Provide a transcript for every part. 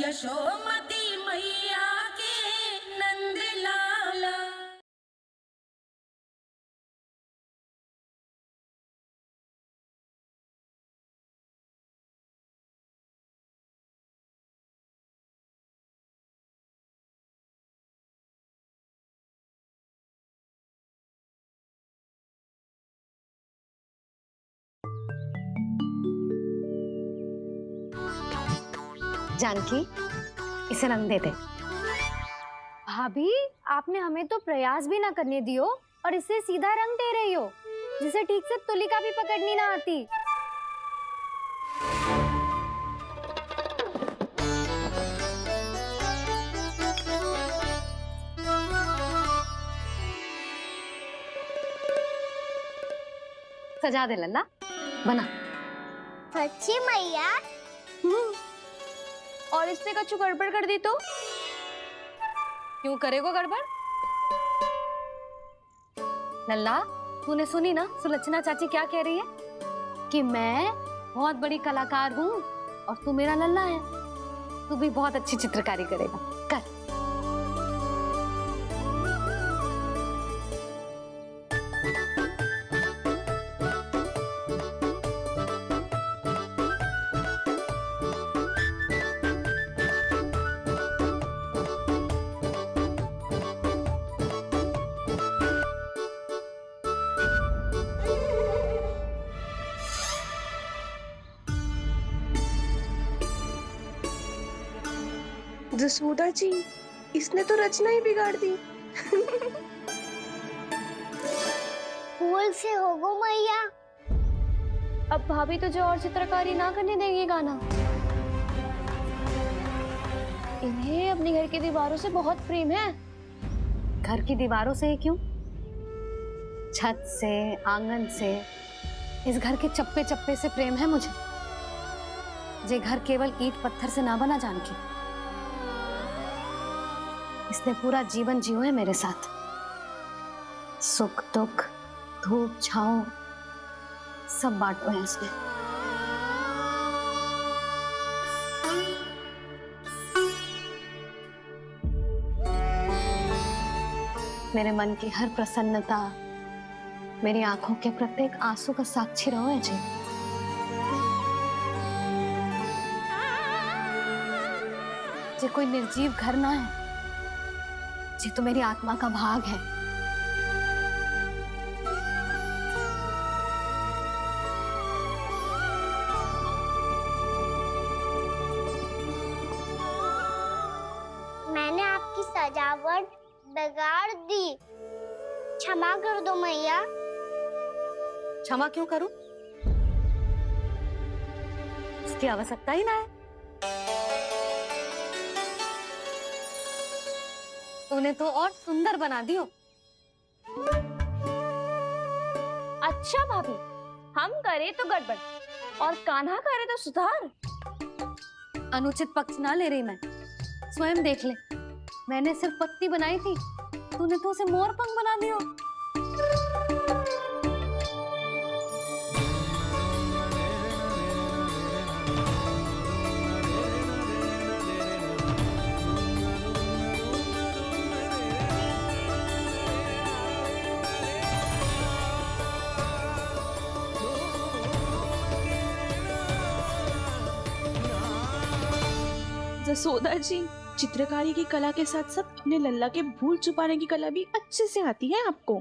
यशोमती मैया के नंद लाला। जानकी, इसे रंग दे दे। भाभी, आपने हमें तो प्रयास भी ना करने दियो और इसे सीधा रंग दे रही हो, जिसे ठीक से तुलिका भी पकड़नी ना आती। सजा दे लल्ला, बना। सच्ची मैया? और इसने कछु गड़बड़ कर दी तो? क्यों करेगो गड़बड़? लल्ला, तूने सुनी ना सुलक्षणा चाची क्या कह रही है? कि मैं बहुत बड़ी कलाकार हूँ और तू मेरा लल्ला है, तू भी बहुत अच्छी चित्रकारी करेगा। कर। जसोदा जी, इसने तो रचना ही बिगाड़ दी। फूल से होगो मैया। अब भाभी तुझे और चित्रकारी ना करने देंगी गाना। इन्हें अपने घर की दीवारों से बहुत प्रेम है। घर की दीवारों से ही क्यों, छत से, आंगन से, इस घर के चप्पे चप्पे से प्रेम है मुझे। ये घर केवल ईंट पत्थर से ना बना जानकी, इसने पूरा जीवन जियो है मेरे साथ। सुख दुख, धूप छांव सब बांटो है इसने। मेरे मन की हर प्रसन्नता, मेरी आंखों के प्रत्येक आंसू का साक्षी रहो है जी। ये कोई निर्जीव घर ना है, ये तो मेरी आत्मा का भाग है। मैंने आपकी सजावट बिगाड़ दी, क्षमा कर दो मैया। क्षमा क्यों करूं? इसकी आवश्यकता ही ना है। तूने तो और सुंदर बना दियो। अच्छा भाभी, हम करे तो गड़बड़ और कान्हा करे तो सुधार। अनुचित पक्ष ना ले रही मैं, स्वयं देख ले। मैंने सिर्फ पत्ती बनाई थी, तूने तो उसे मोर पंख बना दियो। जसोदा जी, चित्रकारी की कला के साथ साथ अपने लल्ला के भूल छुपाने की कला भी अच्छे से आती है आपको।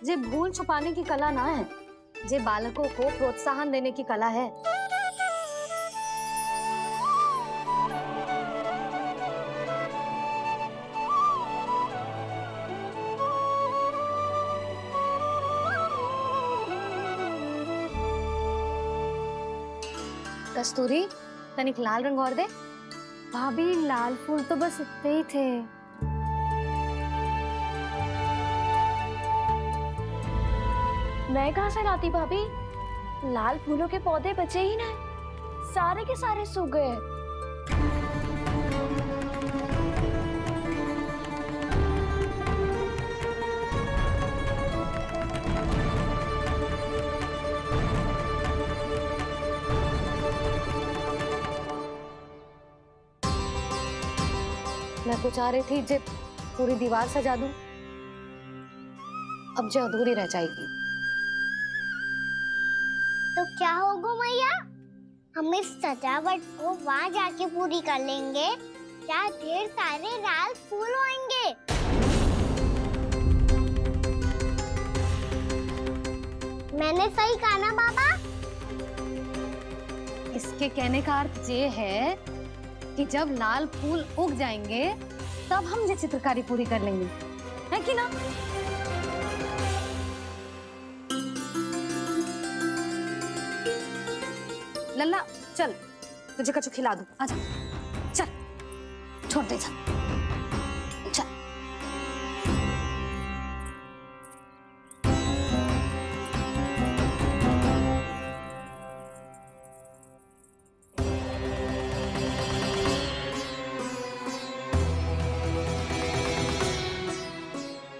ये भूल छुपाने की कला ना है, ये बालकों को प्रोत्साहन देने की कला है। कस्तूरी, तनिक लाल रंग और दे। भाभी, लाल फूल तो बस इतने ही थे। मैं कहाँ से लाती भाभी? लाल फूलों के पौधे बचे ही ना, सारे के सारे सूख गए। मैं तो चाह रही थी जे पूरी दीवार सजा दूं, अब जो अधूरी रह जाएगी। तो क्या होगा मैया, हम इस सजावट को वहाँ जाके पूरी कर लेंगे जहाँ ढेर सारे लाल फूल होंगे। मैंने सही कहा ना बाबा? इसके कहने का अर्थ ये है कि जब लाल फूल उग जाएंगे तब हम ये चित्रकारी पूरी कर लेंगे, है कि ना? लल्ला चल, तुझे कछु खिला दूं, आजा, चल, छोड़ दे, चल, चल।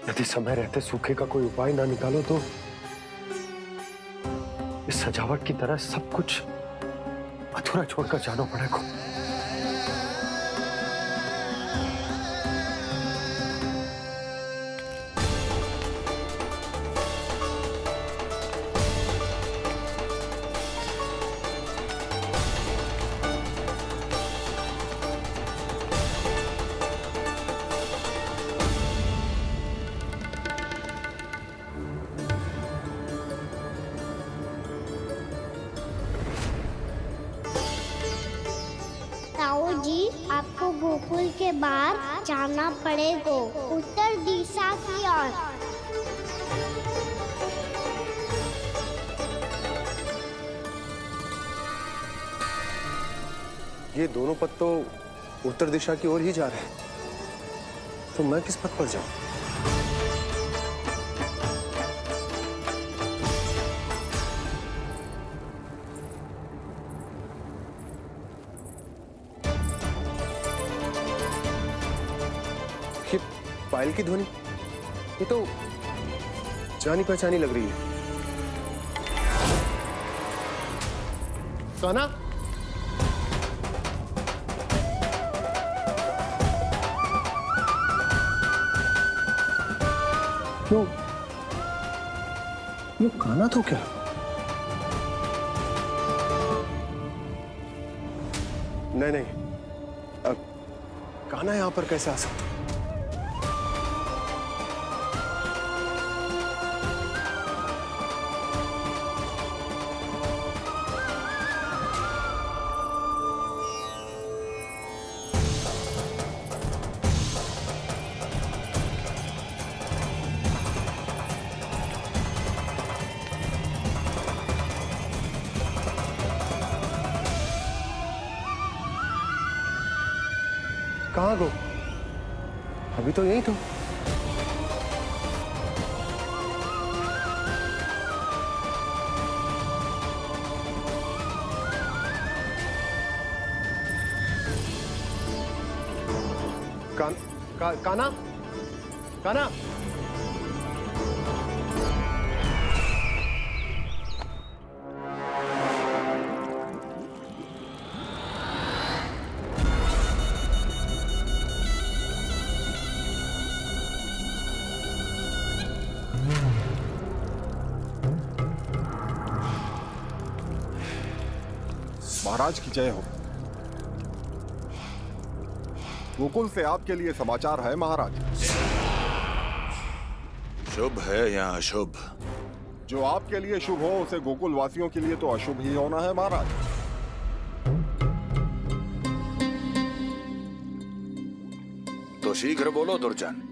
यदि समय रहते सूखे का कोई उपाय ना निकालो तो इस सजावट की तरह सब कुछ अधूरा छोड़कर जाना पड़ेगा। ताऊ जी, आपको गोकुल के बाहर जाना पड़ेगा, उत्तर दिशा की ओर। ये दोनों पथ तो उत्तर दिशा की ओर ही जा रहे हैं, तो मैं किस पथ पर जाऊं? ये पायल की ध्वनि, ये तो जानी पहचानी लग रही है। कान्हा, क्यों? ये कान्हा तो क्या? नहीं, अब कान्हा यहां पर कैसे आ सकता? कहाँ गो? अभी तो यही तो। कान्हा, कान्हा, महाराज की जय हो। गोकुल से आपके लिए समाचार है महाराज। शुभ है या अशुभ? जो आपके लिए शुभ हो उसे गोकुल वासियों के लिए तो अशुभ ही होना है महाराज। तो शीघ्र बोलो दुर्जन,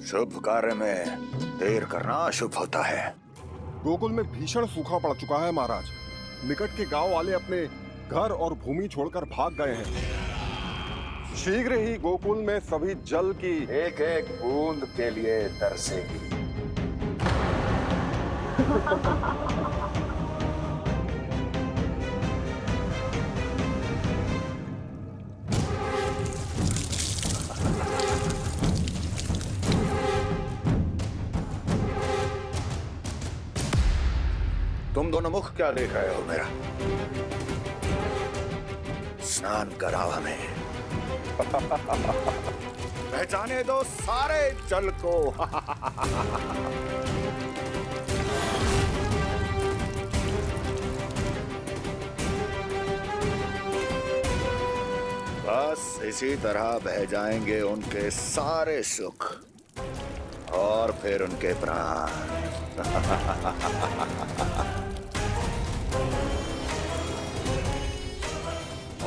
शुभ कार्य में देर करना अशुभ होता है। गोकुल में भीषण सूखा पड़ चुका है महाराज। निकट के गांव वाले अपने घर और भूमि छोड़कर भाग गए हैं। शीघ्र ही गोकुल में सभी जल की एक एक बूंद के लिए तरसेगी। तुम दोनों मुख क्या देख रहे हो मेरा? स्नान कराओ हमें। पहचाने दो सारे जल को। बस इसी तरह बह जाएंगे उनके सारे सुख और फिर उनके प्राण।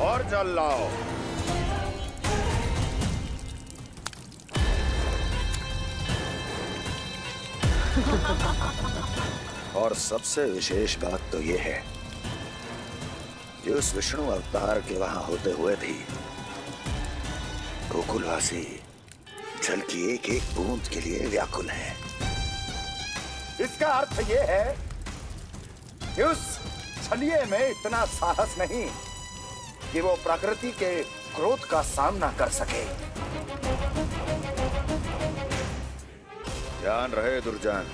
और जल लाओ। और सबसे विशेष बात तो ये है कि उस विष्णु अवतार के वहां होते हुए भी गोकुलवासी जल की एक एक बूंद के लिए व्याकुल है। इसका अर्थ ये है कि उस छलिए में इतना साहस नहीं कि वो प्रकृति के क्रोध का सामना कर सके। ध्यान रहे दुर्जन,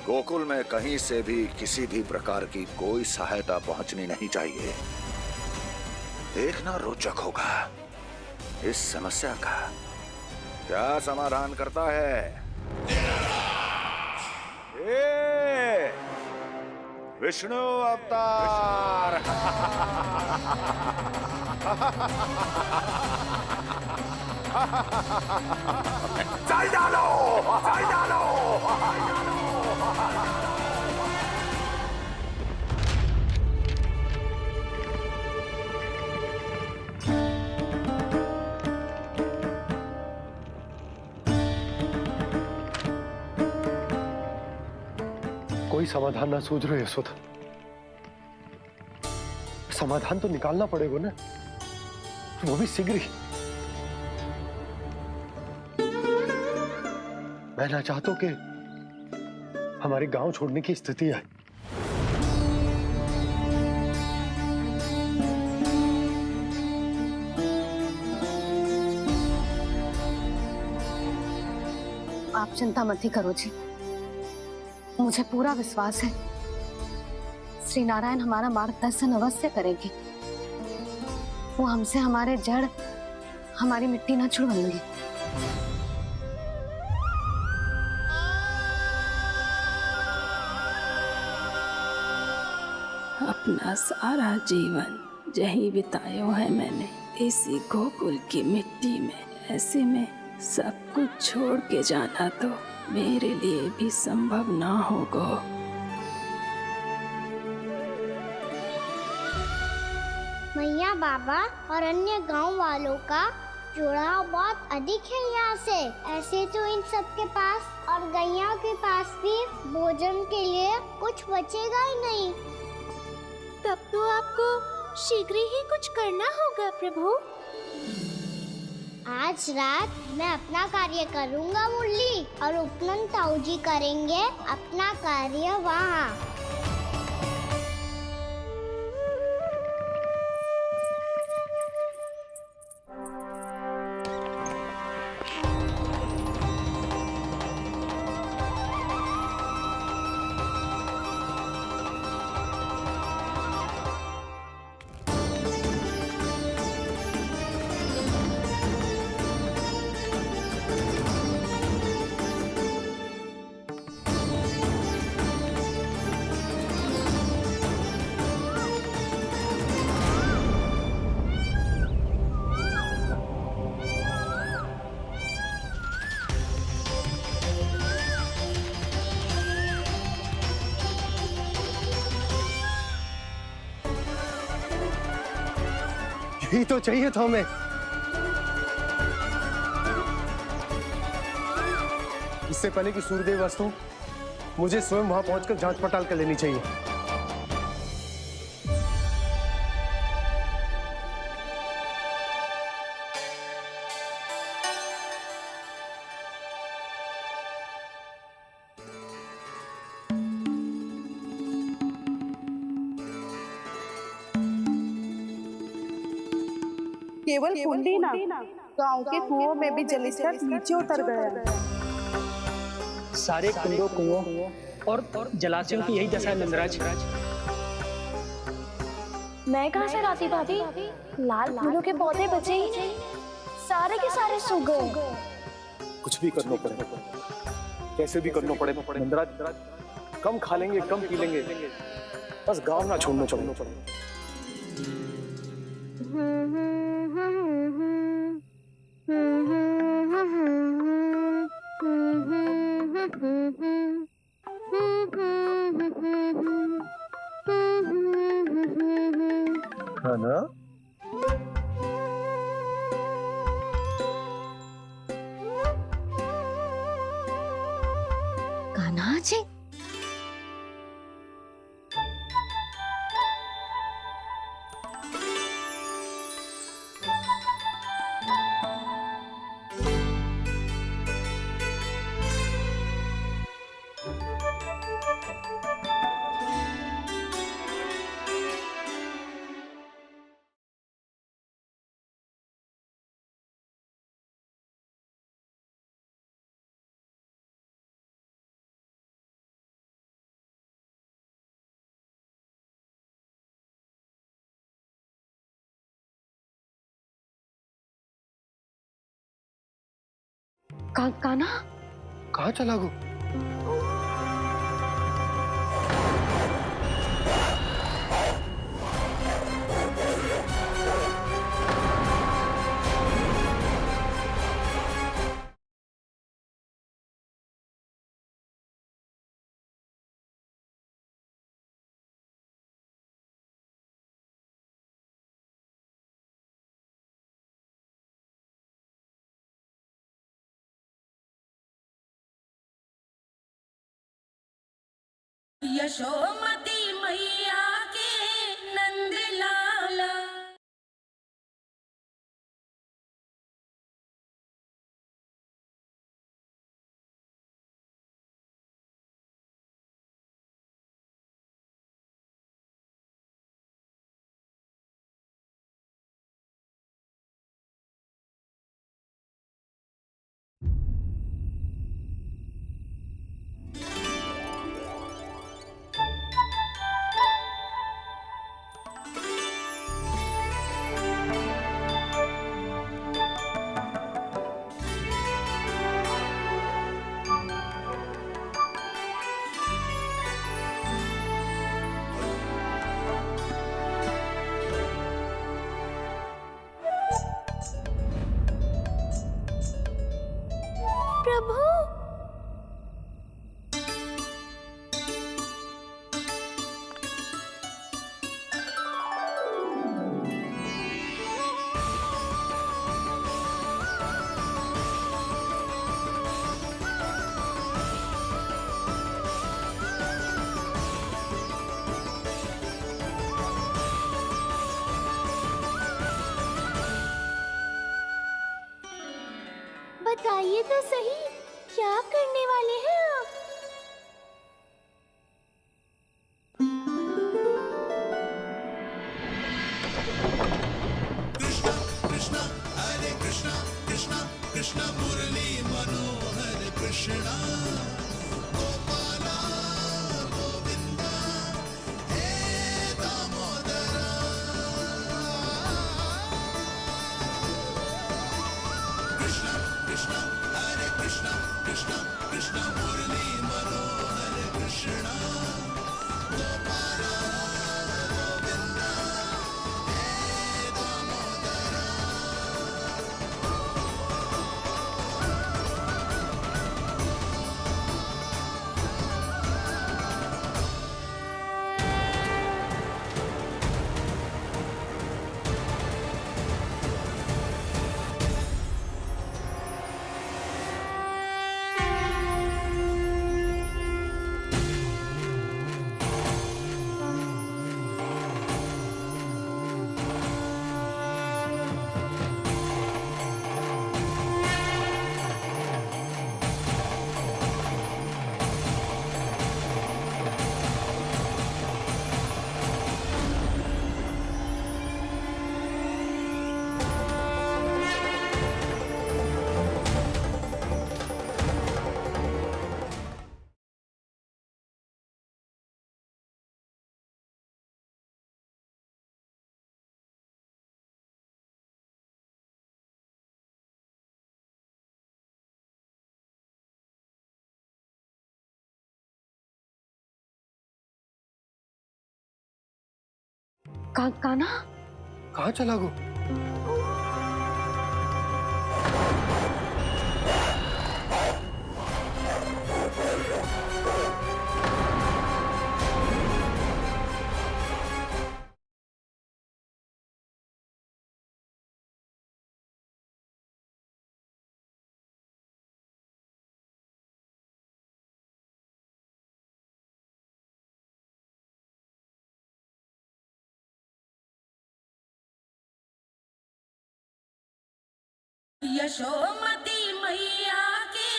गोकुल में कहीं से भी किसी भी प्रकार की कोई सहायता पहुंचनी नहीं चाहिए। देखना रोचक होगा इस समस्या का क्या समाधान करता है। ये विष्णु अवतार। चल डालो, चल डालो। कोई समाधान ना सूझ रहे यशोदा। समाधान तो निकालना पड़ेगा ना, वो भी शीघ्र ही। मैं ना चाहता हूं कि हमारे गांव छोड़ने की स्थिति आए। आप चिंता मत ही करो जी, मुझे पूरा विश्वास है श्री नारायण हमारा मार्गदर्शन अवश्य करेंगे। वो हमसे हमारे जड़, हमारी मिट्टी न छुड़वाएंगे। अपना सारा जीवन यही बितायो है मैंने, इसी गोकुल की मिट्टी में। ऐसे में सब कुछ छोड़ के जाना तो मेरे लिए भी संभव ना होगा। मैया, बाबा और अन्य गांव वालों का जुड़ाव बहुत अधिक है यहाँ से। ऐसे तो इन सब के पास और गैया के पास भी भोजन के लिए कुछ बचेगा ही नहीं। तब तो आपको शीघ्र ही कुछ करना होगा प्रभु। आज रात मैं अपना कार्य करूँगा मुरली, और उपनंद ताऊ जी करेंगे अपना कार्य वहाँ। यही तो चाहिए था हमें। इससे पहले कि सूर्यदेव अस्त हो, मुझे स्वयं वहां पहुंचकर जांच पड़ताल कर लेनी चाहिए। केवल कुंडी ना, गांव के कुओं में भी जलस्तर नीचे उतर गया है। सारे कुंडों, कुओं और जलाशयों की यही दशा है नंदराज। मैं कहाँ से लाती भाभी? लाल फूलों के पौधे बचे ही नहीं। सारे के सारे सो गए। कुछ भी करना पड़ेगा, कैसे भी करना पड़ेगा। नंदराज, कम खा लेंगे, कम पी लेंगे, बस गांव ना छोड़ना पड़ेगा। है ना? कान्हा जी, कान्हा कहाँ चला गो? यशोमती मैया के नंद लाला। प्रभु, बताइए तो सही, क्या करने वाले हैं आप? काना कहाँ चला गो? यशोमती मैया के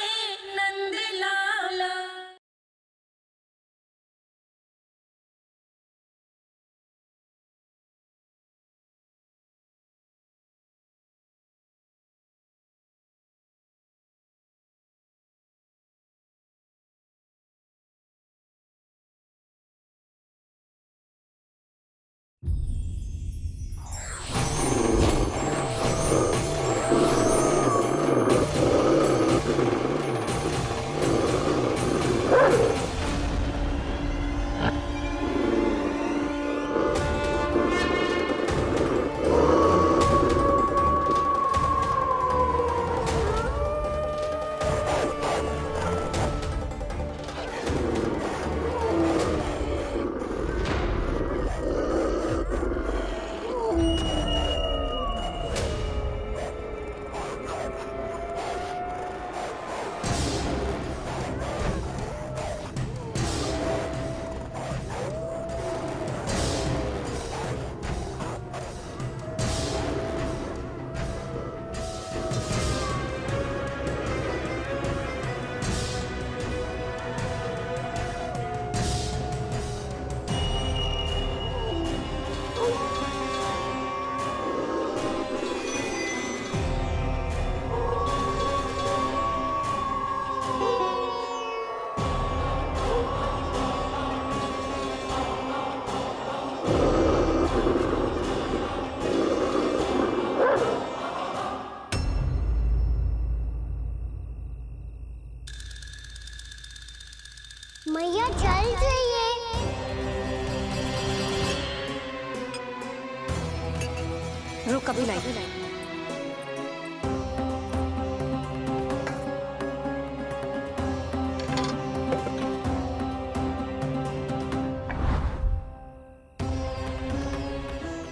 नंद लाला। मैया चल जाइए। रुक अभी लाई।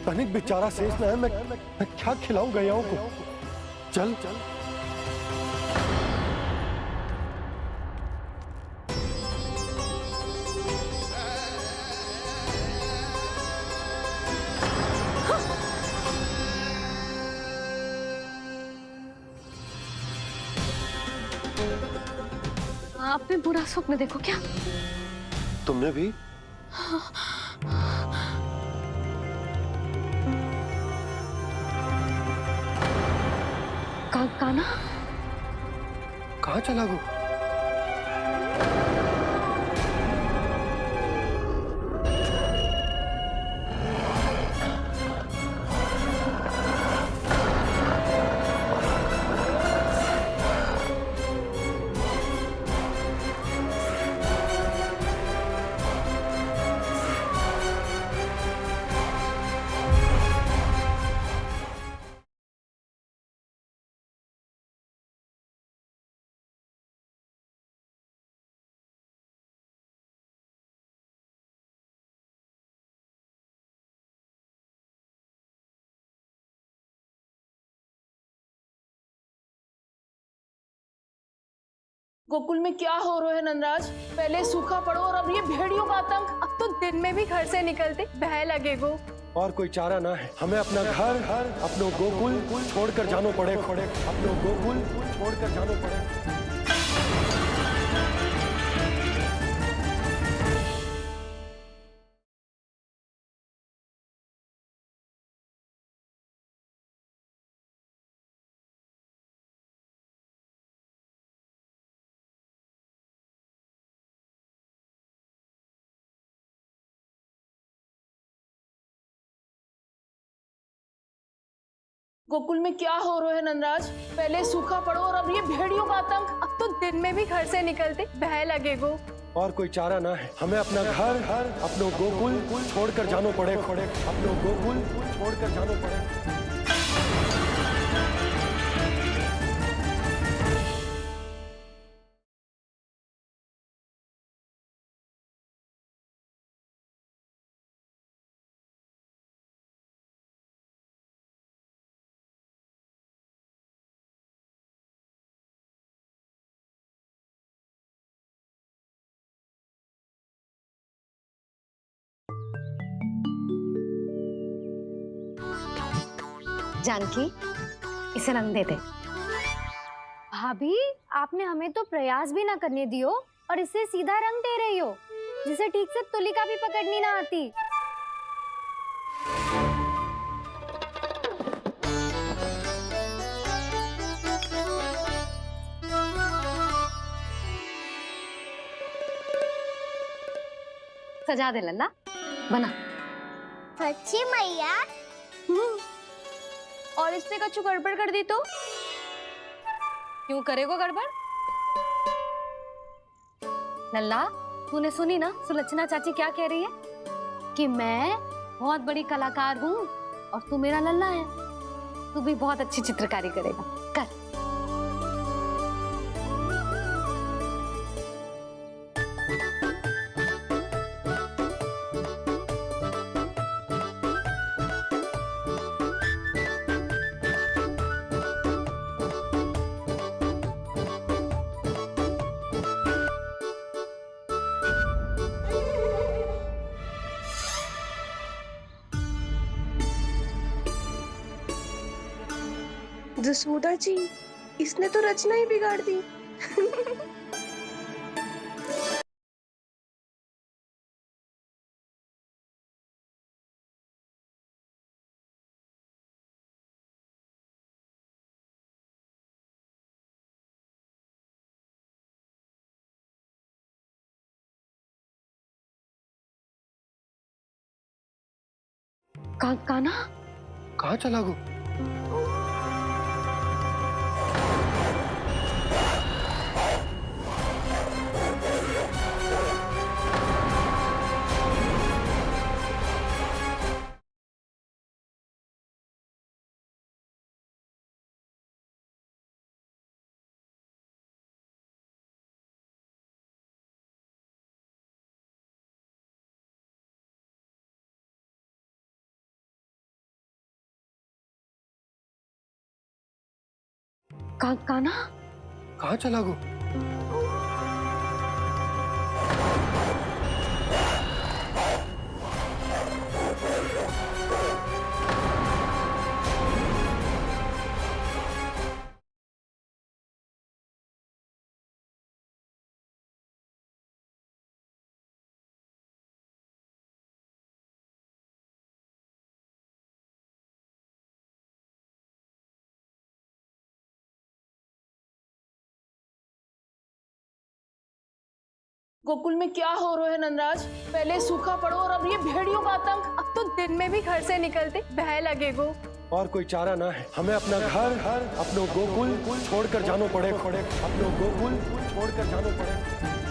तनिक बेचारा शेष ना है, मैं क्या खिलाऊं गयाओं को? चल चल। आपने बुरा स्वप्न देखो क्या? तुमने भी? काना कहाँ चला गो? गोकुल में क्या हो रहा है नंदराज? पहले सूखा पड़ो और अब ये भेड़ियों का आतंक। अब तो दिन में भी घर से निकलते भय लगेगो। और कोई चारा ना है, हमें अपना घर अपनो गोकुल छोड़कर जानो पड़े। अपनो गोकुल छोड़कर जानो पड़े। गोकुल में क्या हो रहा है नंदराज? पहले सूखा पड़ो और अब ये भेड़ियों का आतंक। अब तो दिन में भी घर से निकलते भय लगेगो। और कोई चारा ना है, हमें अपना घर अपनो गोकुल छोड़कर जानो पड़े, अपनो गोकुल छोड़कर जानो पड़े। जानकी, इसे रंग दे दे। भाभी, आपने हमें तो प्रयास भी ना करने दियो और इसे सीधा रंग दे रही हो, जिसे ठीक से तुलिका भी पकड़नी ना आती। सजा दे लल्ला, बना। सच्ची मैया? और इसने कछु गड़बड़ कर दी तो? क्यों करेगो गड़बड़? लल्ला, तूने सुनी ना सुलक्षणा चाची क्या कह रही है? कि मैं बहुत बड़ी कलाकार हूँ और तू मेरा लल्ला है, तू भी बहुत अच्छी चित्रकारी करेगा। कर। जसोदा जी, इसने तो रचना ही बिगाड़ दी। कान्हा, कहाँ चला गो? कान्हा, कहाँ चला गो? गोकुल में क्या हो रहा है नंदराज? पहले सूखा पड़ो और अब ये भेड़ियों का आतंक। अब तो दिन में भी घर से निकलते भय लगेगो। और कोई चारा ना है, हमें अपना घर अपनो गोकुल छोड़कर जानो पड़े, अपनो गोकुल छोड़कर जानो पड़े।